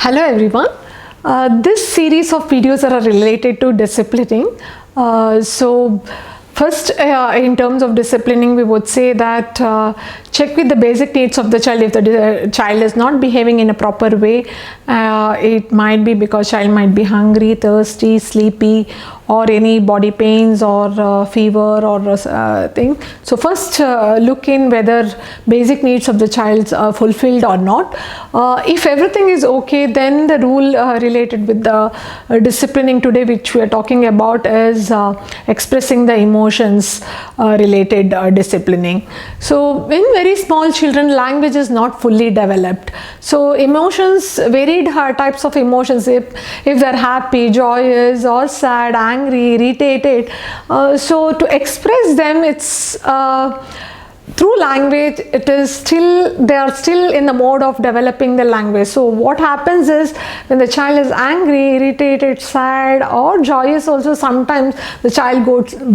Hello everyone. This series of videos are related to disciplining. So first, in terms of disciplining, we would say that check with the basic needs of the child. If the child is not behaving in a proper way, it might be because child might be hungry, thirsty, sleepy, or any body pains or fever or thing. So first look in whether basic needs of the child are fulfilled or not. If everything is okay, then the rule related with the disciplining today, which we are talking about, is expressing the emotions related disciplining. So in very small children, language is not fully developed. So emotions, varied types of emotions, if they're happy, joyous, or sad, angry, irritated, so to express them, it's through language. They are still in the mode of developing the language. So what happens is, when the child is angry, irritated, sad, or joyous also, sometimes the child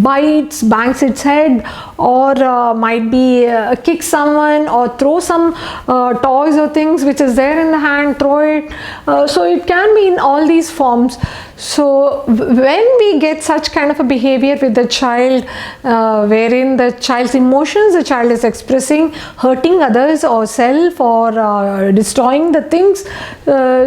bites, bangs its head, or might be kick someone, or throw some toys or things which is there in the hand, throw it. So it can be in all these forms. So when we get such kind of a behavior with the child, wherein the child's emotions, the child is expressing, hurting others or self, or destroying the things,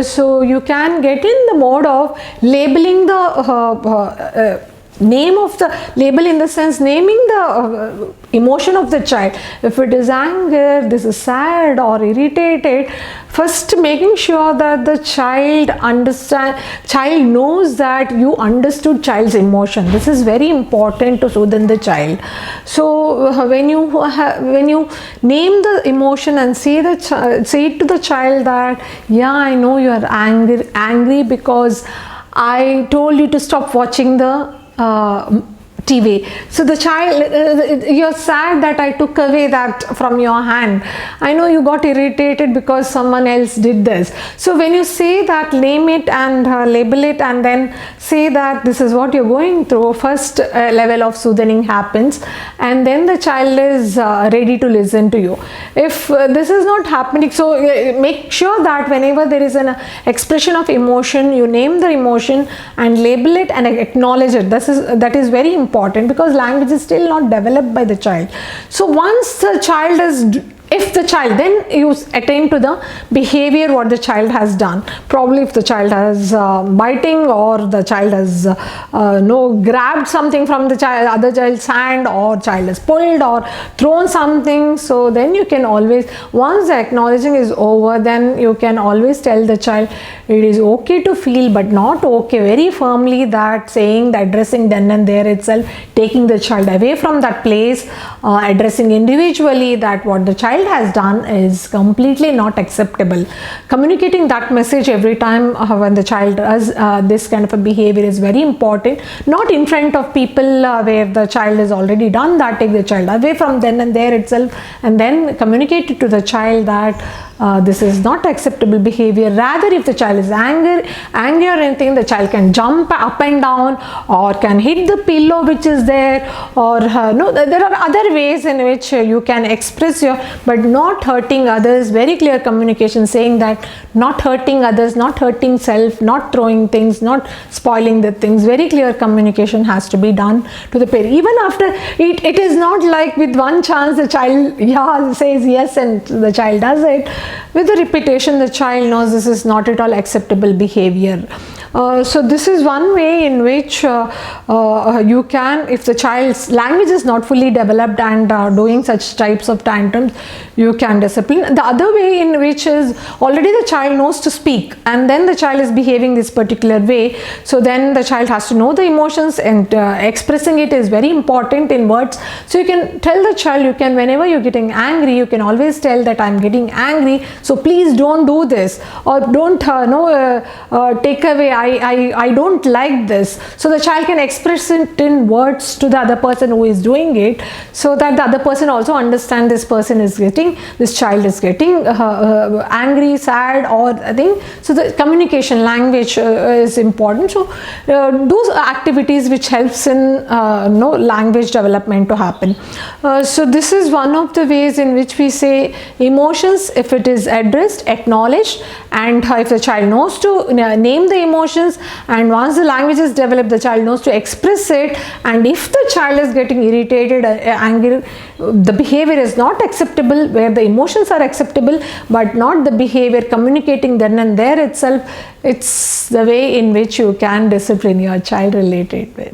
so you can get in the mode of labeling the name of the label, in the sense naming the emotion of the child. If it is anger, this is sad or irritated, first making sure that the child knows that you understood child's emotion. This is very important to soothe the child. So when you name the emotion and say it to the child that, yeah, I know you are angry because I told you to stop watching the TV. So the child, you're sad that I took away that from your hand. I know you got irritated because someone else did this. So when you say that, name it and label it, and then say that this is what you're going through, first level of soothing happens, and then the child is ready to listen to you. If this is not happening, so make sure that whenever there is an expression of emotion, you name the emotion and label it and acknowledge it. That is very important, because language is still not developed by the child. So once the child is, then you attain to the behavior what the child has done. Probably if the child has biting, or the child has grabbed something from the other child's hand, or child has pulled or thrown something, so then you can always, once the acknowledging is over, then you can always tell the child it is okay to feel but not okay, very firmly, that saying, the addressing then and there itself, taking the child away from that place, addressing individually that what the child has done is completely not acceptable. Communicating that message every time when the child does this kind of a behavior is very important. Not in front of people where the child has already done that. Take the child away from then and there itself, and then communicate it to the child that this is not acceptable behavior. Rather, if the child is angry or anything, the child can jump up and down, or can hit the pillow which is there, or there are other ways in which you can express but not hurting others. Very clear communication, saying that not hurting others, not hurting self, not throwing things, not spoiling the things. Very clear communication has to be done to the parent. Even after it is not like with one chance the child says yes and the child does it. With the repetition, the child knows this is not at all acceptable behavior. So this is one way in which you can, if the child's language is not fully developed and doing such types of tantrums, you can discipline. The other way in which is, already the child knows to speak, and then the child is behaving this particular way. So then the child has to know the emotions, and expressing it is very important in words. So you can tell the child, whenever you're getting angry, you can always tell that I'm getting angry, so please don't do this, or don't take away, I don't like this. So the child can express it in words to the other person who is doing it, so that the other person also understand this child is getting angry, sad, or I think so. The communication language is important. So those activities which helps in language development to happen. So this is one of the ways in which we say emotions, if it is addressed, acknowledged, and if the child knows to name the emotions, and once the language is developed, the child knows to express it, and if the child is getting irritated, angry, the behavior is not acceptable, where the emotions are acceptable but not the behavior, communicating then and there itself, it's the way in which you can discipline your child related with.